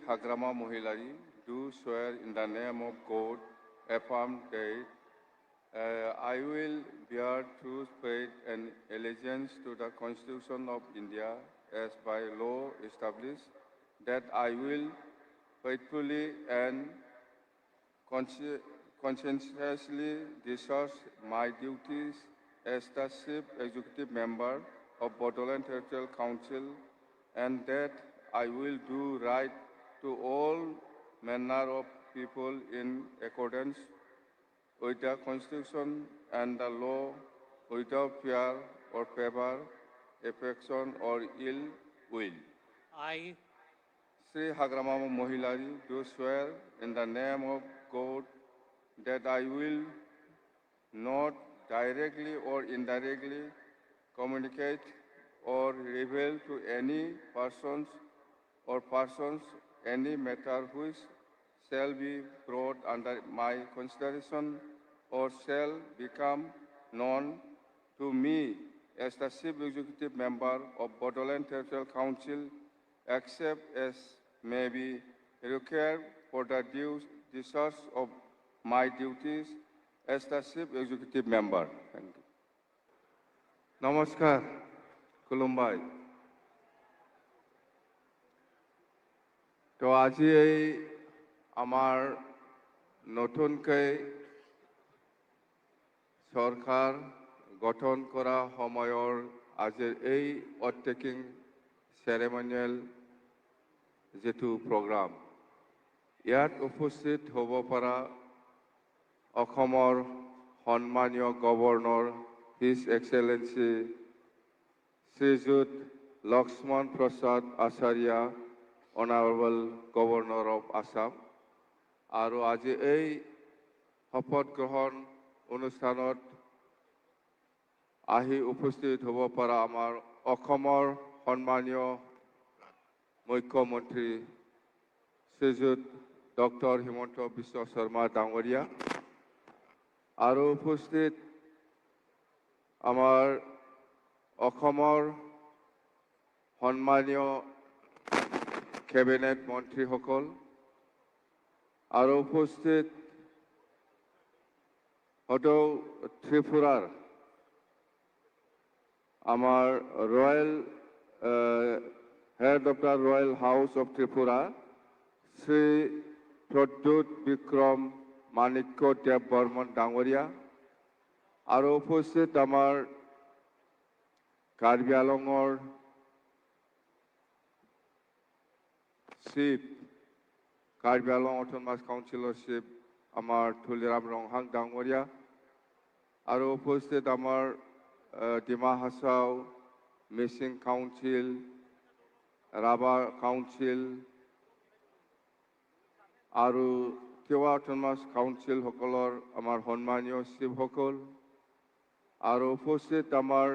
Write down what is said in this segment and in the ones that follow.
Hagrama Mohilari do swear in the name of God, affirm that I will bear true faith and allegiance to the Constitution of India as by law established, that I will faithfully and conscientiously discharge my duties as the Chief Executive Member of Bodoland Territorial Council, and that I will do right to all manner of people in accordance with the Constitution and the law, without fear or favor, affection or ill will. I, Sri Hagrama Mohilari do swear in the name of God that I will not directly or indirectly communicate or reveal to any persons or persons any matter which shall be brought under my consideration or shall become known to me as the Chief Executive Member of Bodoland Territorial Council, except as may be required for the due discharge of my duties as the Chief Executive Member. Thank you. Namaskar, Kulumbai. তো আজি এই আমার নতুনকৈ সরকার গঠন করা সময়ৰ আজিৰ এই অটেকিং সেৰেমনিয়েল যেটো প্ৰগ্ৰাম ইয়াত উপস্থিত হ'ব পৰা অসমৰ সন্মানীয় governor his excellency Shriyut Lakshman Prasad Acharya Honorable Governor of Assam, আৰু আজি এই শপত গ্ৰহণ অনুষ্ঠানত আহি উপস্থিত হ'ব পৰা আমাৰ অসমৰ সন্মানীয় মুখ্যমন্ত্ৰী শ্ৰীযুত ডক্টৰ হিমন্ত বিশ্ব শৰ্মা ডাঙৰীয়া, আৰু উপস্থিত আমাৰ অসমৰ সন্মানীয় কেবিনেট মন্ত্ৰীসকল, আৰু উপস্থিত সদৌ ত্ৰিপুৰাৰ আমাৰ royal head of the royal house of Tripura Shri Pradyot Bikram Manikya Deb Barman ডাঙৰীয়া, আৰু উপস্থিত আমাৰ কাৰ্বি আংলঙৰ Chief Karbi Anglong Autonomous Councilorship আমাৰ Thuliram Ronghang Dangoria, আৰও উপস্থিত আমাৰ Dima Hasao missing council, rubber council, আৰু তিৱা অটোনমাস কাউন্সিল সকলৰ আমাৰ সন্মানীয় চিফসকল, আৰু উপস্থিত আমাৰ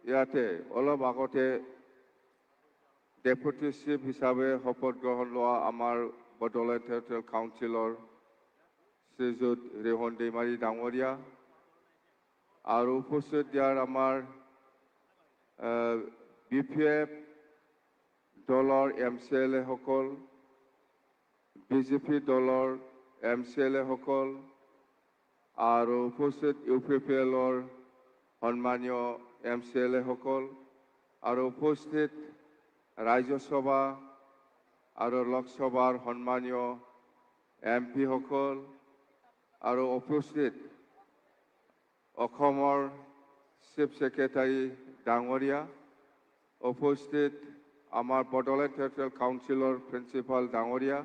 ইয়াতে অলপ আগতে ডেপুটি চিফ হিচাপে শপত গ্ৰহণ লোৱা আমাৰ বডোলেণ্ড টেৰিটৰিয়েল কাউন্সিলৰ শ্ৰীযুত ৰেহন দৈমাৰী ডাঙৰীয়া, আৰু উপস্থিত ইয়াৰ আমাৰ BPF দলৰ MCLA সকল, BJP দলৰ MCLA সকল, আৰু উপস্থিত UPPLৰ সন্মানীয় MCLA সকল, আৰু উপস্থিত ৰাজ্যসভা আৰু লোকসভাৰ সন্মানীয় MP সকল, আৰু উপস্থিত অসমৰ চিফ ছেক্ৰেটাৰী ডাঙৰীয়া, উপস্থিত আমাৰ বডোলেণ্ড টেৰিটৰিয়েল কাউন্সিলৰ প্ৰিন্সিপাল ডাঙৰীয়া,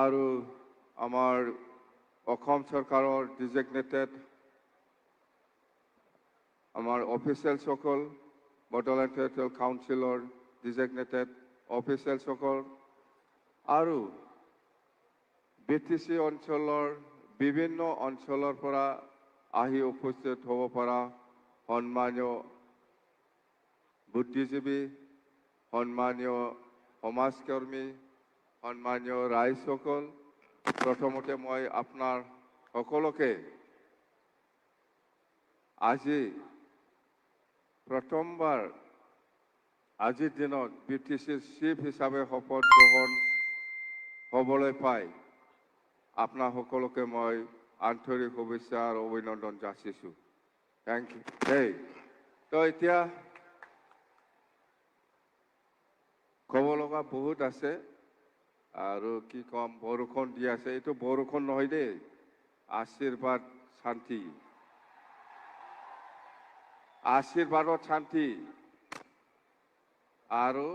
আৰু আমাৰ অসম চৰকাৰৰ ডিজিগনেটেড আমাৰ অফিচিয়েলসকল, বডোলেণ্ড টেৰিটৰিয়েল কাউন্সিলৰ ডিজিগনেটেড অফিচিয়েলসকল, আৰু BTC অঞ্চলৰ বিভিন্ন অঞ্চলৰ পৰা আহি উপস্থিত হ'ব পৰা সন্মানীয় বুদ্ধিজীৱী, সন্মানীয় সমাজকৰ্মী, সন্মানীয় ৰাইজসকল, প্ৰথমতে মই আপোনাৰ সকলোকে আজি প্ৰথমবাৰ আজিৰ দিনত BTCৰ চিফ হিচাপে শপত গ্ৰহণ হ'বলৈ পাই আপোনাৰ সকলোকে মই আন্তৰিক শুভেচ্ছা আৰু অভিনন্দন যাচিছোঁ। Thank U. তো এতিয়া ক'ব লগা বহুত আছে আৰু কি ক'ম, বৰষুণ দি আছে। এইটো বৰষুণ নহয় দেই, আশীৰ্বাদ শান্তি, আশীৰ্বাদত শান্তি। আৰু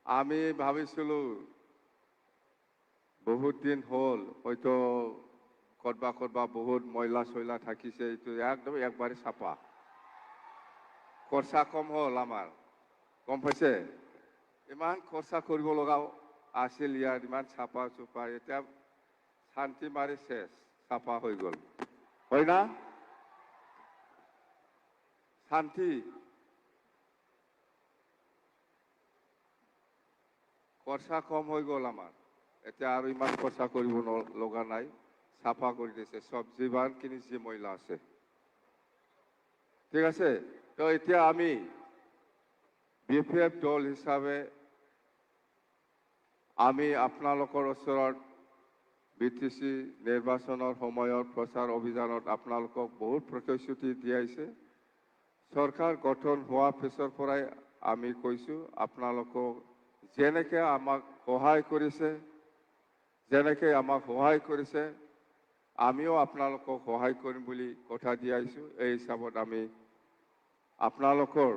আমি ভাবিছিলোঁ বহুত দিন হ'ল, হয়তো ক'ৰবা বহুত ময়লা চয়লা থাকিছে, এইটো একদম একবাৰে চাফা। খৰচা কম হ'ল আমাৰ, গম পাইছে? ইমান খৰচা কৰিব লগা আছিল ইয়াত, ইমান চাফা চুফা, এতিয়া শান্তি মাৰি চেছ, চাফা হৈ গ'ল, হয় না? শান্তি, খৰচা কম হৈ গ'ল আমাৰ, এতিয়া আৰু ইমান খৰচা কৰিব লগা নাই, চাফা কৰি দিছে চব, যিমানখিনি যি ময়লা আছে। ঠিক আছে? তো এতিয়া আমি BPF দল হিচাপে আমি আপোনালোকৰ ওচৰত BTC নিৰ্বাচনৰ সময়ত প্ৰচাৰ অভিযানত আপোনালোকক বহুত প্ৰতিশ্ৰুতি দিয়াইছে। চৰকাৰ গঠন হোৱাৰ পিছৰ পৰাই আমি কৈছোঁ, আপোনালোকক যেনেকৈ আমাক সহায় কৰিছে, আমিও আপোনালোকক সহায় কৰিম বুলি কথা দিয়াইছোঁ। এই হিচাপত আমি আপোনালোকৰ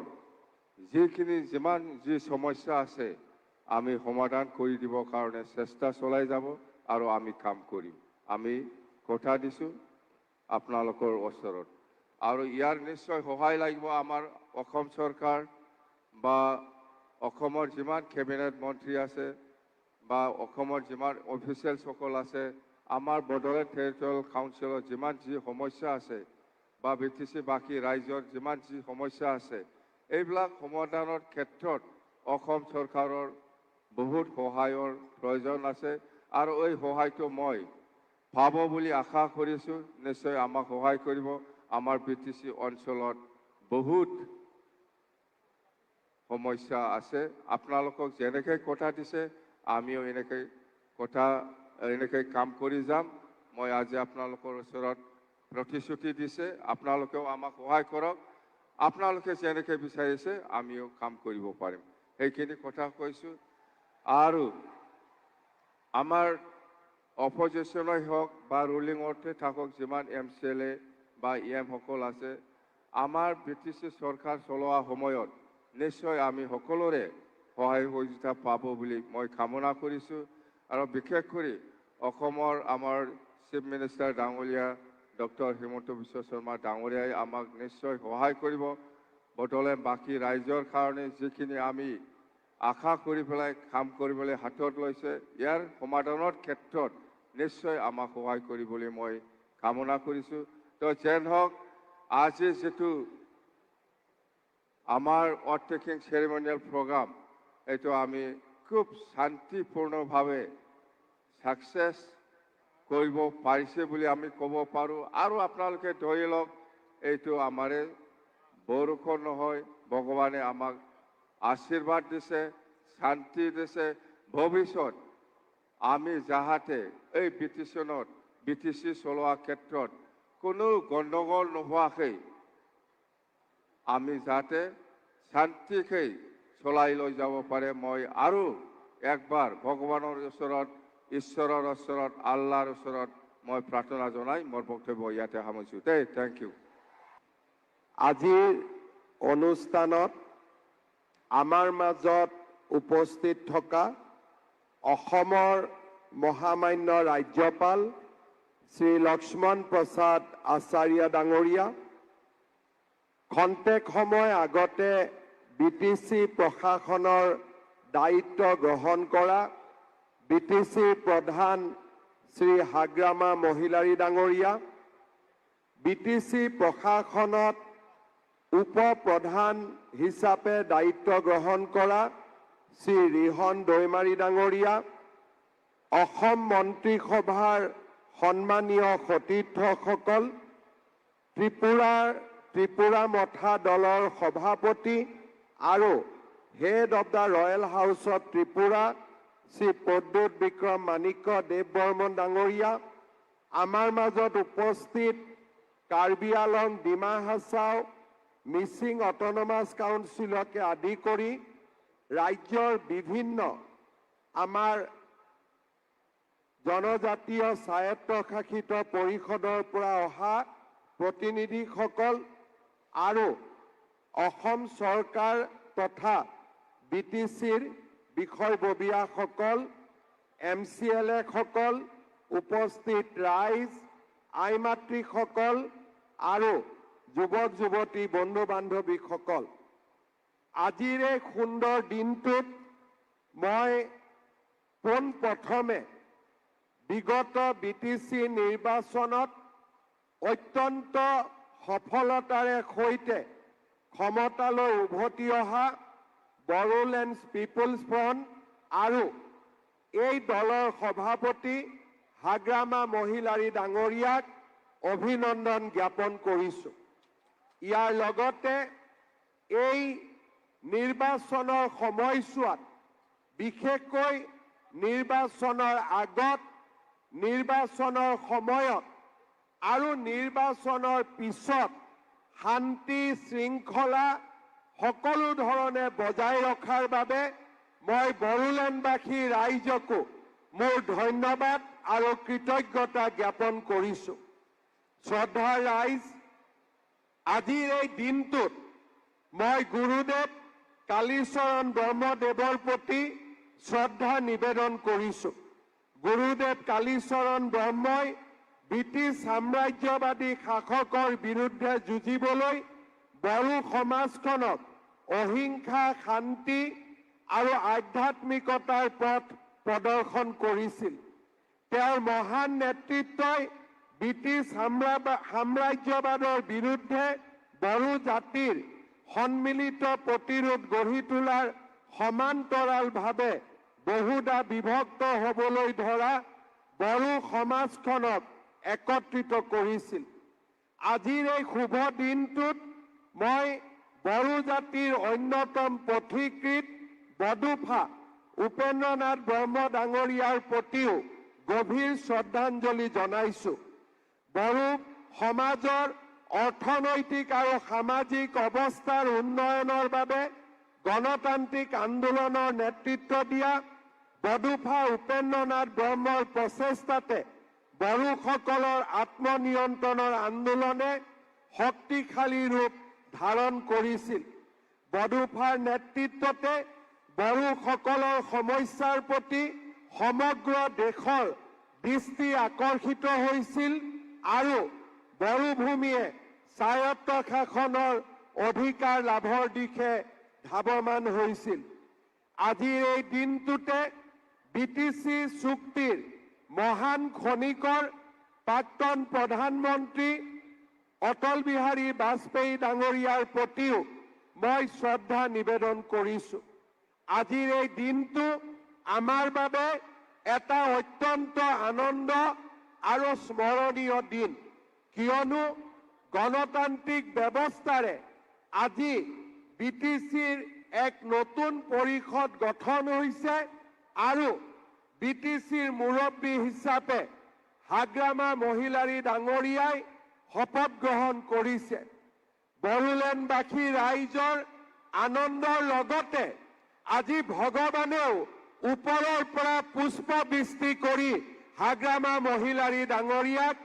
যিমান যি সমস্যা আছে, আমি সমাধান কৰি দিবৰ কাৰণে চেষ্টা চলাই যাব আৰু আমি কাম কৰিম। আমি কথা দিছোঁ আপোনালোকৰ ওচৰত। আৰু ইয়াৰ নিশ্চয় সহায় লাগিব আমাৰ অসম চৰকাৰ বা অসমৰ যিমান কেবিনেট মন্ত্ৰী আছে বা অসমৰ যিমান অফিচিয়েলসকল আছে, আমাৰ বড়োলেণ্ড টেৰিটৰিয়েল কাউন্সিলৰ যিমান যি সমস্যা আছে বা BTC বাকী ৰাইজৰ যিমান যি সমস্যা আছে, এইবিলাক সমাধানৰ ক্ষেত্ৰত অসম চৰকাৰৰ বহুত সহায়ৰ প্ৰয়োজন আছে। আৰু এই সহায়টো মই পাব বুলি আশা কৰিছোঁ, নিশ্চয় আমাক সহায় কৰিব। আমাৰ BTC অঞ্চলত বহুত সমস্যা আছে, আপোনালোকক যেনেকৈ কথা দিছে আমিও এনেকৈ কাম কৰি যাম। মই আজি আপোনালোকৰ ওচৰত প্ৰতিশ্ৰুতি দিছে, আপোনালোকেও আমাক সহায় কৰক। আপোনালোকে যেনেকৈ বিচাৰিছে আমিও কাম কৰিব পাৰিম, সেইখিনি কথা কৈছোঁ। আৰু আমাৰ অপজিশ্যনেই হওক বা ৰুলিঙতে থাকক যিমান MCLA বা EM সকল আছে, আমাৰ BTC চৰকাৰ চলোৱা সময়ত নিশ্চয় আমি সকলোৰে সহায় সহযোগিতা পাব বুলি মই কামনা কৰিছোঁ। আৰু বিশেষ কৰি অসমৰ আমাৰ চিফ মিনিষ্টাৰ ডাঙৰীয়া ডক্টৰ হিমন্ত বিশ্ব শৰ্মা ডাঙৰীয়াই আমাক নিশ্চয় সহায় কৰিব। বড়োলেণ্ড বাকী ৰাইজৰ কাৰণে যিখিনি আমি আশা কৰি পেলাই কাম কৰিবলৈ হাতত লৈছে, ইয়াৰ সমাধানৰ ক্ষেত্ৰত নিশ্চয় আমাক সহায় কৰিবলৈ মই কামনা কৰিছোঁ। তো যেন হওক, আজি যিটো আমাৰ অথ টেকিং চেৰিমনিয়েল প্ৰগ্ৰাম, এইটো আমি খুব শান্তিপূৰ্ণভাৱে ছাকচেছ কৰিব পাৰিছে বুলি আমি ক'ব পাৰোঁ। আৰু আপোনালোকে ধৰি লওক, এইটো আমাৰে বৰষুণ নহয়, ভগৱানে আমাক আশীৰ্বাদ দিছে, শান্তি দিছে। ভৱিষ্যত আমি যাহাতে এই BTC চলোৱা ক্ষেত্ৰত কোনো গণ্ডগোল নোহোৱাকৈ আমি যাতে শান্তিকৈ চলাই লৈ যাব পাৰে, মই আৰু একবাৰ ভগৱানৰ ওচৰত, ঈশ্বৰৰ ওচৰত, আল্লাহৰ ওচৰত মই প্ৰাৰ্থনা জনাই মোৰ বক্তব্য ইয়াতে সামৰিছোঁ দেই। Thank you. আজিৰ অনুষ্ঠানত আমাৰ মাজত উপস্থিত থকা অসমৰ মহামান্য ৰাজ্যপাল শ্ৰী লক্ষ্মণ প্ৰসাদ আচাৰ্য ডাঙৰীয়া, খন্তেক সময় আগতে BTC প্ৰশাসনৰ দায়িত্ব গ্ৰহণ কৰা BTC প্ৰধান শ্ৰী হাগ্ৰামা মহিলাৰী ডাঙৰীয়া, BTC প্ৰশাসনত উপ-প্ৰধান হিচাপে দায়িত্ব গ্ৰহণ কৰা শ্ৰী ৰিহন দৈমাৰী ডাঙৰীয়া, অসম মন্ত্ৰীসভাৰ সন্মানীয় সতীৰ্থসকল, ত্ৰিপুৰা মথা দলৰ সভাপতি আৰু head of the royal house of Tripura Shri Pradyot Bikram Manikya Deb Barman ডাঙৰীয়া, আমাৰ মাজত উপস্থিত কাৰ্বি আলং, ডিমা হাছাও, মিচিং অট'নমাছ কাউন্সিলকে আদি কৰি ৰাজ্যৰ বিভিন্ন আমাৰ জনজাতীয় স্বায়ত্তশাসিত পৰিষদৰ পৰা অহা প্ৰতিনিধিসকল আৰু অসম চৰকাৰ তথা BTCৰ বিষয়ববীয়াসকল, MCLA সকল, উপস্থিত ৰাইজ, আই মাতৃসকল আৰু যুৱক যুৱতী বন্ধু বান্ধৱীসকল, আজিৰ এই সুন্দৰ দিনটোত মই পোনপ্ৰথমে বিগত BTC নিৰ্বাচনত অত্যন্ত সফলতাৰে সৈতে ক্ষমতালৈ উভতি অহা বড়োলেণ্ড পিপলছ ফ্ৰণ্ট আৰু এই দলৰ সভাপতি হাগ্ৰামা মহিলাৰী ডাঙৰীয়াক অভিনন্দন জ্ঞাপন কৰিছোঁ। ইয়াৰ লগতে এই নিৰ্বাচনৰ সময়ছোৱাত বিশেষকৈ নিৰ্বাচনৰ আগত, নিৰ্বাচনৰ সময়ত আৰু নিৰ্বাচনৰ পিছত শান্তি শৃংখলা সকলো ধৰণে বজাই ৰখাৰ বাবে মই বড়োলেণ্ডবাসী ৰাইজকো মোৰ ধন্যবাদ আৰু কৃতজ্ঞতা জ্ঞাপন কৰিছোঁ। শ্ৰদ্ধাৰ ৰাইজ, আজিৰ এই দিনটোত মই গুৰুদেৱ কালীচৰণ ব্ৰহ্মদেৱৰ প্ৰতি শ্ৰদ্ধা নিবেদন কৰিছোঁ। গুৰুদেৱ কালীচৰণ ব্ৰহ্মই ব্ৰিটিছ সাম্ৰাজ্যবাদী শাসকৰ বিৰুদ্ধে যুঁজিবলৈ বড়ো সমাজখনক অহিংসা, শান্তি আৰু আধ্যাত্মিকতাৰ পথ প্ৰদৰ্শন কৰিছিল। তেওঁৰ মহান নেতৃত্বই ব্ৰিটিছ সাম্ৰাজ্যবাদৰ বিৰুদ্ধে বড়ো জাতিৰ সন্মিলিত প্ৰতিৰোধ গঢ়ি তোলাৰ সমান্তৰালভাৱে বহুদা বিভক্ত হ'বলৈ ধৰা বড়ো সমাজখনক একত্ৰিত কৰিছিল। আজিৰ এই শুভ দিনটোত মই বড়ো জাতিৰ অন্যতম পথিকৃত বডোফা উপেন্দ্ৰনাথ ব্ৰহ্ম ডাঙৰীয়াৰ প্ৰতিও গভীৰ শ্ৰদ্ধাঞ্জলি জনাইছোঁ। বড়ো সমাজৰ অৰ্থনৈতিক আৰু সামাজিক অৱস্থাৰ উন্নয়নৰ বাবে গণতান্ত্ৰিক আন্দোলনৰ নেতৃত্ব দিয়া বডোফা উপেন্দ্ৰনাথ ব্ৰহ্মৰ প্ৰচেষ্টাতে বড়োসকলৰ আত্মনিয়ন্ত্ৰণৰ আন্দোলনে শক্তিশালী ৰূপ ধাৰণ কৰিছিল। বডোফাৰ নেতৃত্বতে বড়োসকলৰ সমস্যাৰ প্ৰতি সমগ্ৰ দেশৰ দৃষ্টি আকৰ্ষিত হৈছিল আৰু বড়ো ভূমিয়ে স্বায়ত্ত শাসনৰ অধিকাৰ লাভৰ দিশে ধাৱমান হৈছিল। আজিৰ এই দিনটোতে BTC চুক্তিৰ মহান খনিকৰ প্ৰাক্তন প্ৰধানমন্ত্ৰী অটল বিহাৰী বাজপেয়ী ডাঙৰীয়াৰ প্ৰতিও মই শ্ৰদ্ধা নিবেদন কৰিছোঁ। আজিৰ এই দিনটো আমাৰ বাবে এটা অত্যন্ত আনন্দ আৰু স্মৰণীয় দিন, কিয়নো গণতান্ত্ৰিক ব্যৱস্থাৰে আজি BTCৰ এক নতুন পৰিষদ গঠন হৈছে আৰু BTCৰ মুৰব্বী হিচাপে হাগ্ৰামা মহিলাৰী ডাঙৰীয়াই শপত গ্ৰহণ কৰিছে। বড়োলেণ্ডবাসী ৰাইজৰ আনন্দৰ লগতে আজি ভগৱানেও ওপৰৰ পৰা পুষ্পবৃষ্টি কৰি হাগ্ৰামা মহিলাৰী ডাঙৰীয়াক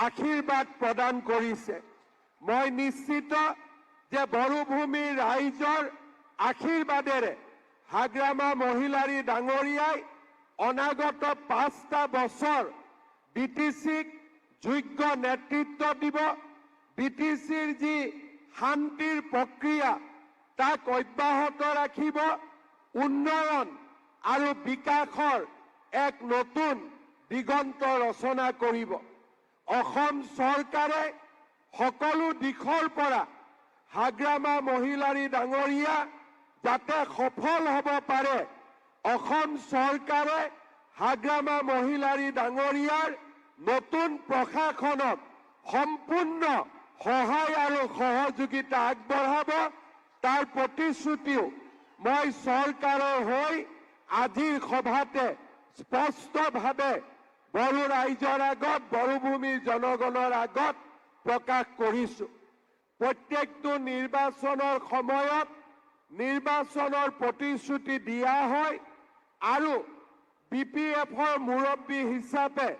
আশীৰ্বাদ প্ৰদান কৰিছে। মই নিশ্চিত যে বড়োভূমিৰ ৰাইজৰ আশীৰ্বাদেৰে হাগ্ৰামা মহিলাৰী ডাঙৰীয়াই অনাগত 5টা বছৰ BTCক যোগ্য নেতৃত্ব দিব। BTCৰ যি শান্তিৰ প্ৰক্ৰিয়া তাক অব্যাহত ৰাখিব, উন্নয়ন আৰু বিকাশৰ এক নতুন দিগন্ত ৰচনা কৰিব। অসম চৰকাৰে সকলো দিশৰ পৰা হাগ্ৰামা মহিলাৰী ডাঙৰীয়া যাতে সফল হ'ব পাৰে, অসম চৰকাৰে হাগ্ৰামা মহিলাৰী ডাঙৰীয়াৰ নতুন প্ৰশাসনক সম্পূৰ্ণ সহায় আৰু সহযোগিতা আগবঢ়াব তাৰ প্ৰতিশ্ৰুতিও মই চৰকাৰৰ হৈ আজিৰ সভাতে স্পষ্টভাৱে বড়ো ৰাইজৰ আগত বড়োভূমিৰ জনগণৰ আগত প্ৰকাশ কৰিছো। প্ৰত্যেকটো নিৰ্বাচনৰ সময়ত নিৰ্বাচনৰ প্ৰতিশ্ৰুতি দিয়া হয় আৰু BPFৰ মুৰব্বী হিচাপে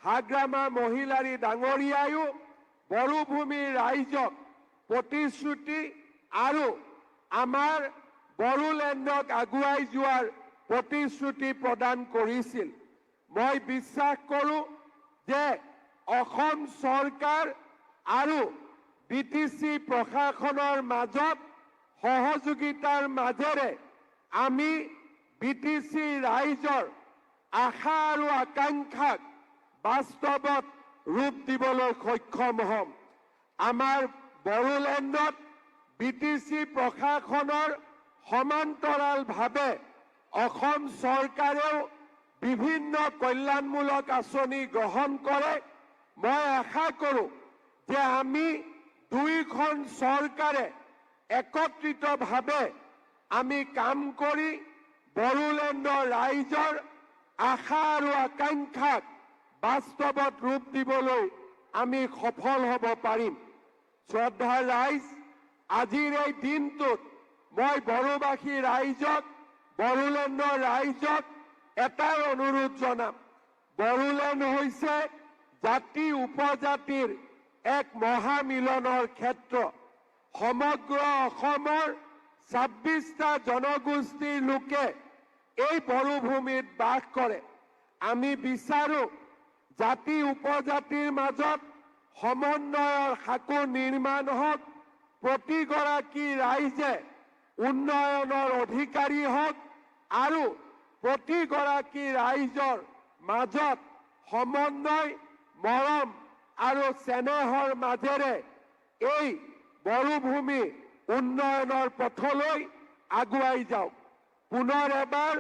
হাগ্ৰামা মহিলাৰী ডাঙৰীয়ায়ো বড়োভূমিৰ ৰাইজক প্ৰতিশ্ৰুতি আৰু আমাৰ বড়োলেণ্ডক আগুৱাই যোৱাৰ প্ৰতিশ্ৰুতি প্ৰদান কৰিছিল। মই বিশ্বাস কৰোঁ যে অসম চৰকাৰ আৰু BTC প্ৰশাসনৰ মাজত সহযোগিতাৰ মাজেৰে আমি BTC ৰাইজৰ আশা আৰু আকাংক্ষাক বাস্তৱত ৰূপ দিবলৈ সক্ষম হ'ম। আমাৰ বড়োলেণ্ডত BTC প্ৰশাসনৰ সমান্তৰালভাৱে অসম চৰকাৰেও বিভিন্ন কল্যাণমূলক আঁচনি গ্ৰহণ কৰে। মই আশা কৰোঁ যে আমি দুইখন চৰকাৰে একত্ৰিতভাৱে আমি কাম কৰি বড়োলেণ্ডৰ ৰাইজৰ আশা আৰু আকাংক্ষাক বাস্তৱত ৰূপ দিবলৈ আমি সফল হ'ব পাৰিম। শ্ৰদ্ধাৰ ৰাইজ, আজিৰ এই দিনটোত মই বড়োবাসী ৰাইজক বড়োলেণ্ডৰ ৰাইজক এটাই অনুৰোধ জনাম। বড়োলেণ্ড হৈছে জাতি উপজাতিৰ এক মহামিলনৰ ক্ষেত্ৰ। সমগ্ৰ অসমৰ 26টা জনগোষ্ঠীৰ লোকে এই বড়োভূমিত বাস কৰে। আমি বিচাৰো জাতি উপজাতিৰ মাজত সমন্বয়ৰ সাঁকো নিৰ্মাণ হওক, প্ৰতিগৰাকী ৰাইজে উন্নয়নৰ অধিকাৰী হওক আৰু প্ৰতিগৰাকী ৰাইজৰ মাজত সমন্বয়, মৰম আৰু চেনেহৰ মাজেৰে এই বড়োভূমি উন্নয়নৰ পথলৈ আগুৱাই যাওক। পুনৰ এবাৰ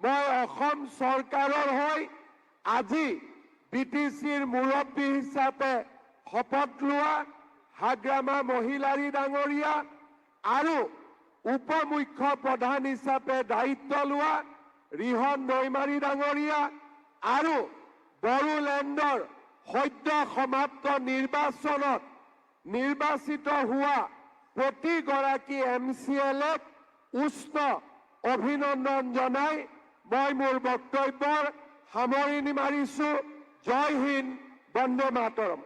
মই অসম চৰকাৰৰ হৈ আজি BTCৰ মুৰব্বী হিচাপে শপত লোৱা হাগ্ৰামা মহিলাৰী ডাঙৰীয়া আৰু উপমুখ্য প্ৰধান হিচাপে দায়িত্ব লোৱা ৰিহন দৈমাৰী ডাঙৰীয়া আৰু বড়োলেণ্ডৰ সদ্য সমাপ্ত নিৰ্বাচনত নিৰ্বাচিত হোৱা প্ৰতিগৰাকী MCLক উষ্ণ অভিনন্দন জনাই মই মোৰ বক্তব্যৰ সামৰণি মাৰিছো। জয় হিন্দ, বন্দে মাতৰম।